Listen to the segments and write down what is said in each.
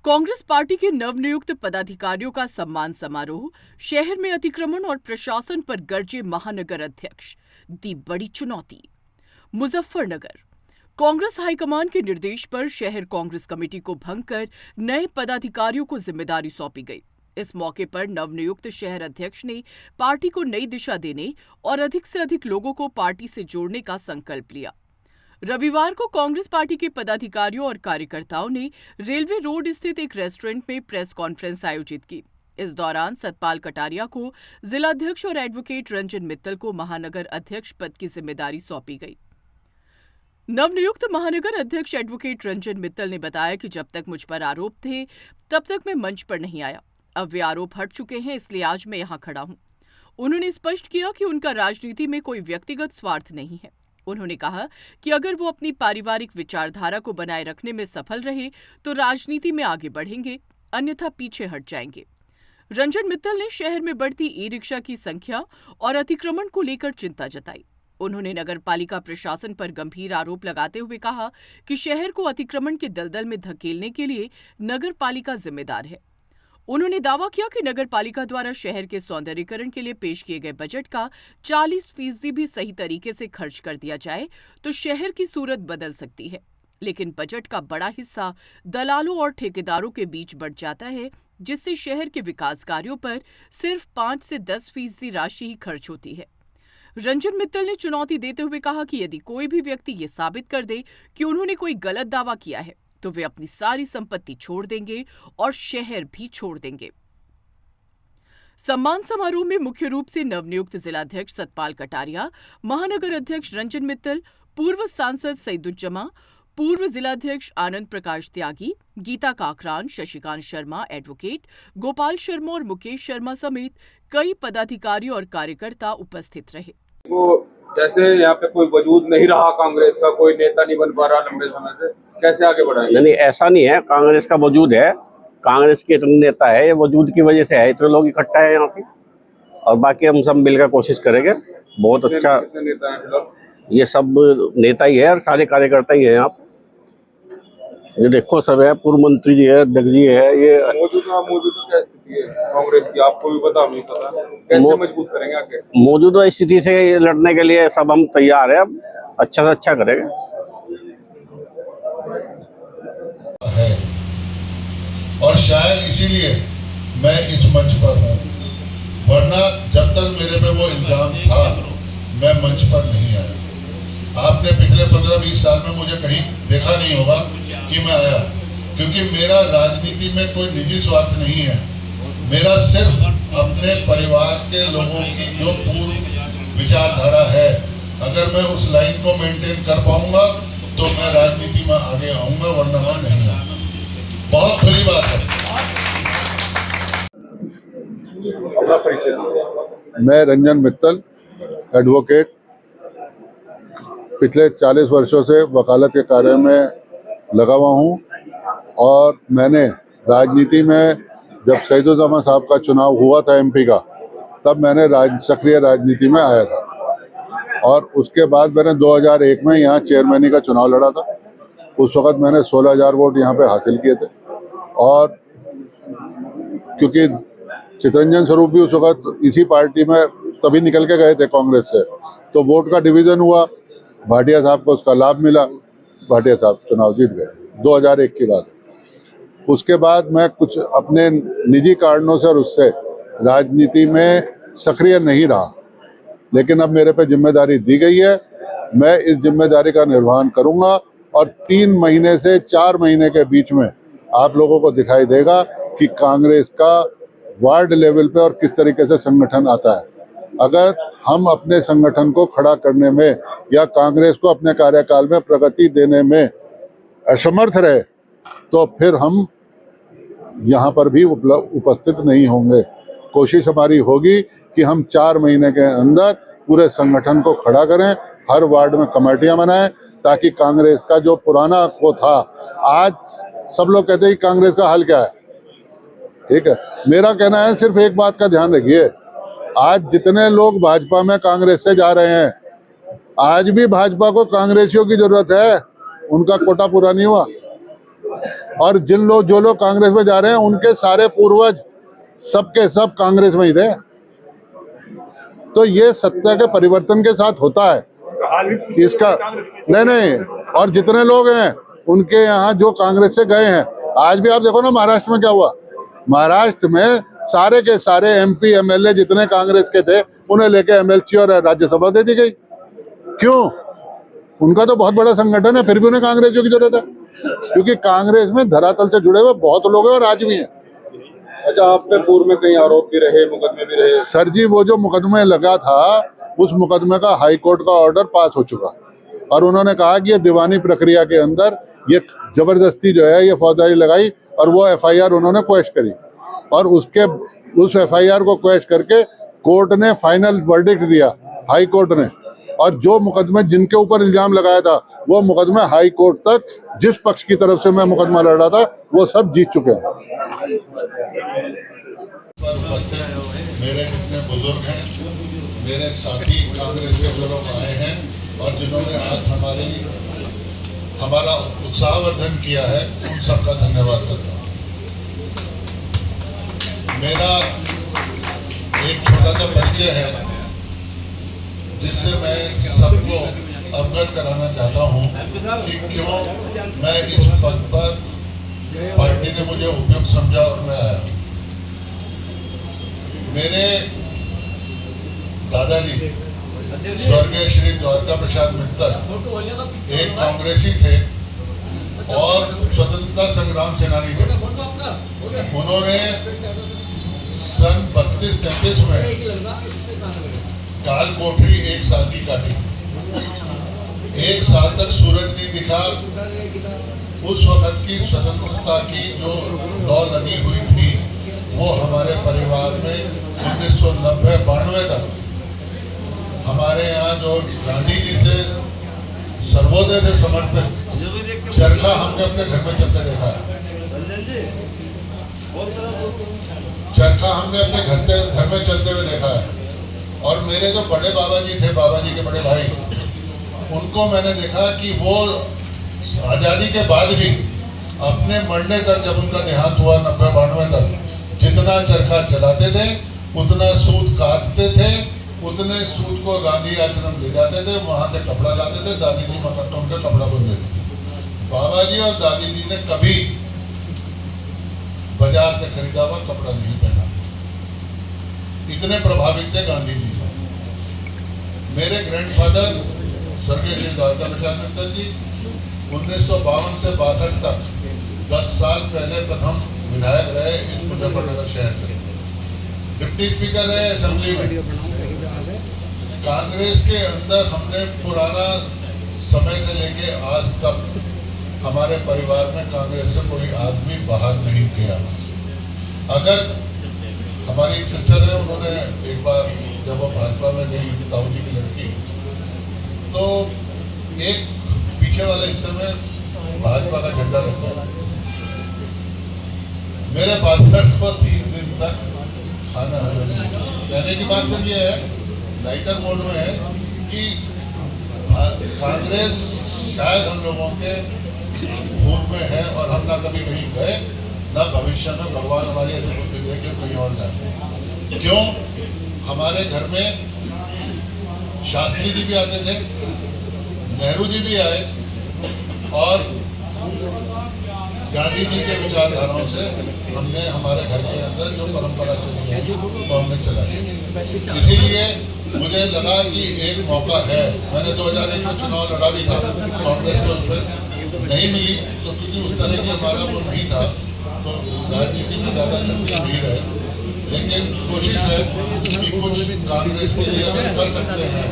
Congress party के नवनियुक्त पदाधिकारियों का सम्मान समारोह, शहर में अतिक्रमण और प्रशासन पर गरजे महानगर अध्यक्ष, दी बड़ी चुनौती। मुजफ्फरनगर कांग्रेस हाईकमान के निर्देश पर शहर कांग्रेस कमेटी को भंग कर नए पदाधिकारियों को जिम्मेदारी सौंपी गई। इस मौके पर नवनियुक्त शहर अध्यक्ष ने पार्टी को नई दिशा देने और अधिक से अधिक लोगों को पार्टी से जोड़ने का संकल्प लिया। रविवार को कांग्रेस पार्टी के पदाधिकारियों और कार्यकर्ताओं ने रेलवे रोड स्थित एक रेस्टोरेंट में प्रेस कॉन्फ्रेंस आयोजित की। इस दौरान सतपाल कटारिया को जिलाध्यक्ष और एडवोकेट रंजन मित्तल को महानगर अध्यक्ष पद की जिम्मेदारी सौंपी गई। नवनियुक्त महानगर अध्यक्ष एडवोकेट रंजन मित्तल ने बताया कि जब तक मुझ पर आरोप थे तब तक मैं मंच पर नहीं आया। अब वे आरोप हट चुके हैं, इसलिए आज मैं यहाँ खड़ा हूँ। उन्होंने स्पष्ट किया कि उनका राजनीति में कोई व्यक्तिगत स्वार्थ नहीं है। उन्होंने कहा कि अगर वो अपनी पारिवारिक विचारधारा को बनाए रखने में सफल रहे तो राजनीति में आगे बढ़ेंगे, अन्यथा पीछे हट जाएंगे। रंजन मित्तल ने शहर में बढ़ती ई-रिक्शा की संख्या और अतिक्रमण को लेकर चिंता जताई। उन्होंने नगर पालिका प्रशासन पर गंभीर आरोप लगाते हुए कहा कि शहर को अतिक्रमण के दलदल में धकेलने के लिए नगर पालिका जिम्मेदार है। उन्होंने दावा किया कि नगर पालिका द्वारा शहर के सौंदर्यीकरण के लिए पेश किए गए बजट का 40% भी सही तरीके से खर्च कर दिया जाए तो शहर की सूरत बदल सकती है, लेकिन बजट का बड़ा हिस्सा दलालों और ठेकेदारों के बीच बढ़ जाता है, जिससे शहर के विकास कार्यों पर सिर्फ 5 से 10% राशि ही खर्च होती है। रंजन मित्तल ने चुनौती देते हुए कहा कि यदि कोई भी व्यक्ति ये साबित कर दे कि उन्होंने कोई गलत दावा किया है तो वे अपनी सारी संपत्ति छोड़ देंगे और शहर भी छोड़ देंगे। सम्मान समारोह में मुख्य रूप से नवनियुक्त जिलाध्यक्ष सतपाल कटारिया, महानगर अध्यक्ष रंजन मित्तल, पूर्व सांसद सईदुज्जमा, पूर्व जिलाध्यक्ष आनंद प्रकाश त्यागी, गीता काकरान, शशिकांत शर्मा, एडवोकेट गोपाल शर्मा और मुकेश शर्मा समेत कई पदाधिकारी और कार्यकर्ता उपस्थित रहे। वो जैसे यहाँ पे कोई वजूद नहीं रहा, कांग्रेस का कोई नेता नहीं बन पा रहा लंबे समय से, कैसे आगे बढ़ाएंगे? नहीं, ऐसा नहीं है। कांग्रेस का वजूद है, कांग्रेस के इतने नेता है, ये वजूद की वजह से है, इतने लोग इकट्ठा है यहाँ से। और बाकी हम सब मिलकर कोशिश करेंगे। बहुत अच्छा नेता है, ये सब नेता ही है और सारे कार्यकर्ता ही है। आप ये देखो, सब है, पूर्व मंत्री जी है, अध्यक्ष जी है। ये मौजूदा क्या स्थिति है कांग्रेस की, आपको भी पता नहीं पता, कैसे मजबूत करेंगे आगे? मौजूदा स्थिति से लड़ने के लिए सब हम तैयार है, अच्छा से अच्छा करेंगे। है और शायद इसीलिए मैं इस मंच पर हूँ, वरना जब तक मेरे पे वो इल्जाम था मैं मंच पर नहीं आया। आपने पिछले 15-20 साल में मुझे कहीं देखा नहीं होगा कि मैं आया, क्योंकि मेरा राजनीति में कोई निजी स्वार्थ नहीं है। मेरा सिर्फ अपने परिवार के लोगों की जो पूर्व विचारधारा है, अगर मैं उस लाइन को मेंटेन कर पाऊंगा तो मैं राजनीति में आगे आऊंगा, वरना मैं नहीं आऊंगा। बहुत खुली बात है। मैं रंजन मित्तल, एडवोकेट, पिछले 40 वर्षों से वकालत के कार्य में लगा हुआ हूँ और मैंने राजनीति में जब सईदुज्जमा साहब का चुनाव हुआ था एमपी का, तब मैंने सक्रिय राजनीति में आया था और उसके बाद मैंने 2001 में यहाँ चेयरमैनी का चुनाव लड़ा था। उस वक्त मैंने 16,000 वोट यहाँ पे हासिल किए थे और क्योंकि चितरंजन स्वरूप भी उस वक्त इसी पार्टी में तभी निकल के गए थे कांग्रेस से, तो वोट का डिवीज़न हुआ, भाटिया साहब को उसका लाभ मिला, भाटिया साहब चुनाव जीत गए। 2001 की बात है। उसके बाद मैं कुछ अपने निजी कारणों से और उससे राजनीति में सक्रिय नहीं रहा, लेकिन अब मेरे पे जिम्मेदारी दी गई है। मैं इस जिम्मेदारी का निर्वहन करूंगा और 3 महीने से 4 महीने के बीच में आप लोगों को दिखाई देगा कि कांग्रेस का वार्ड लेवल पे और किस तरीके से संगठन आता है। अगर हम अपने संगठन को खड़ा करने में या कांग्रेस को अपने कार्यकाल में प्रगति देने में असमर्थ रहे तो फिर हम यहाँ पर भी उपस्थित नहीं होंगे। कोशिश हमारी होगी कि हम 4 महीने के अंदर पूरे संगठन को खड़ा करें, हर वार्ड में कमेटियां बनाएं, ताकि कांग्रेस का जो पुराना वो था, आज सब लोग कहते हैं कि कांग्रेस का हाल क्या है। ठीक है, मेरा कहना है सिर्फ एक बात का ध्यान रखिए, आज जितने लोग भाजपा में कांग्रेस से जा रहे हैं, आज भी भाजपा को कांग्रेसियों की जरूरत है, उनका कोटा पूरा नहीं हुआ। और जो लोग कांग्रेस में जा रहे हैं उनके सारे पूर्वज सबके सब कांग्रेस में ही थे। तो ये सत्ता के परिवर्तन के साथ होता है इसका। नहीं, और जितने लोग हैं उनके यहाँ जो कांग्रेस से गए हैं, आज भी आप देखो ना महाराष्ट्र में क्या हुआ। महाराष्ट्र में सारे के सारे MP MLA जितने कांग्रेस के थे उन्हें लेके MLC और राज्यसभा दे दी गई। क्यों? उनका तो बहुत बड़ा संगठन है, फिर भी उन्हें कांग्रेसियों की जरूरत है, क्योंकि कांग्रेस में धरातल से जुड़े हुए बहुत लोग हैं और आज भी हैं। अच्छा, आप पे पूर्व में कई आरोप भी रहे, मुकदमे भी रहे। सर जी, वो जो मुकदमे लगा था उस मुकदमे का हाई कोर्ट का ऑर्डर पास हो चुका और उन्होंने कहा कि ये दीवानी प्रक्रिया के अंदर ये जबरदस्ती जो है ये फौजदारी लगाई और वो FIR उन्होंने क्वैश करी और उस FIR को क्वैश करके कोर्ट ने फाइनल वर्डिक्ट दिया, हाई कोर्ट ने। और जो मुकदमे जिनके ऊपर इल्जाम लगाया था वो मुकदमे हाई कोर्ट तक जिस पक्ष की तरफ से मैं मुकदमा लड़ रहा था वो सब जीत चुके हैं। मेरे जितने बुजुर्ग हैं, मेरे साथी कांग्रेस के जो लोग आए हैं और जिन्होंने आज हमारा उत्साहवर्धन किया है, उन सबका धन्यवाद करता हूँ। मेरा एक छोटा सा परिचय है जिससे मैं सबको अवगत कराना चाहता हूँ कि क्यों मैं इस पद पर पार्टी ने मुझे उपयुक्त समझा और मैं आया। मेरे दादाजी स्वर्गीय श्री द्वारका प्रसाद मित्तल एक कांग्रेसी थे और स्वतंत्रता संग्राम सेनानी थे। उन्होंने सन 32-33 में काल कोठरी 1 साल की काटी। 1 साल तक सूरज नहीं दिखा। उस वक्त की स्वतंत्रता की जो लॉ लगी हुई थी वो हमारे परिवार में 1990-92 तक हमारे यहाँ जो गांधी जी से सर्वोदय से समर्पित चरखा हमने अपने घर में चलते देखा है। चरखा हमने अपने घर में चलते हुए देखा है। और मेरे जो बड़े बाबा जी थे, बाबा जी के बड़े भाई, उनको मैंने देखा कि वो आज़ादी के बाद भी अपने मरने तक, जब उनका देहांत हुआ 90-92 तक, जितना चरखा चलाते थे उतना सूत काटते थे, उतने सूत को गांधी आश्रम ले जाते थे, वहां से कपड़ा लाते थे, दादी जी मकत्ता उनका कपड़ा बन देते थे। बाबा जी और दादी जी ने कभी बाजार से खरीदा हुआ कपड़ा नहीं पहना, इतने प्रभावित थे गांधी जी से। मेरे ग्रैंडफादर स्वर्गीय श्री द्वारका प्रसाद मित्तल जी 1952 से 62 तक 10 साल पहले प्रथम विधायक रहे इस मुजफ्फरनगर शहर से। डिप्टी स्पीकर रहे असेंबली में। कांग्रेस के अंदर हमने पुराना समय से लेके आज तक हमारे परिवार में कांग्रेस से कोई आदमी बाहर नहीं गया। अगर हमारी एक सिस्टर है, उन्होंने एक बार जब वो भाजपा में गई, ताऊ जी की लड़की, तो एक पीछे वाले हिस्से में भाजपा का झंडा रखा। मेरे फादर को 3 दिन तक खाना कहने की बात सब ये है, लाइटर मोड में है कि कांग्रेस शायद हम लोगों के खून में है और हम ना कभी कहीं गए, ना भविष्य में भगवान हमारी ऐसी बुद्धि दे कि कहीं और जाए। क्यों? हमारे घर में शास्त्री जी भी आते थे, नेहरू जी भी आए और गांधी जी के विचारधाराओं से हमने हमारे घर के अंदर जो परंपरा चली है वो हमने चलाई। इसीलिए मुझे लगा कि एक मौका है। मैंने 2001 में चुनाव लड़ा भी था, कांग्रेस को उस पर नहीं मिली, तो क्योंकि उस तरह की हमारा वो नहीं था, तो राजनीति में ज़्यादा सक्रिय नहीं रहे। लेकिन कोशिश है कि कुछ कांग्रेस के लिए अगर कर सकते हैं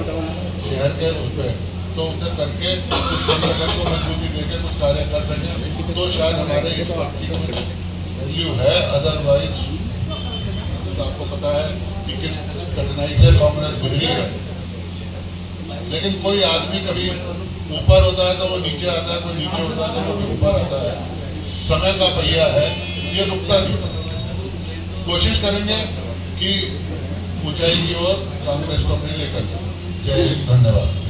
शहर के उस पर, तो उसे करके उस संगठन को मजबूती देकर कुछ कार्य कर सकें, तो शायद हमारे इस वक्त की कुछ वैल्यू है। अदरवाइज आपको पता है कि किस कठिनाई से कांग्रेस गुजरी है। लेकिन कोई आदमी कभी ऊपर होता है तो वो नीचे आता है, कोई नीचे होता है तो वो भी ऊपर आता है। समय का पहिया है, ये रुकता नहीं। कोशिश करेंगे कि ऊंचाई की ओर कांग्रेस को अपने लेकर जाए। जय हिंद, धन्यवाद।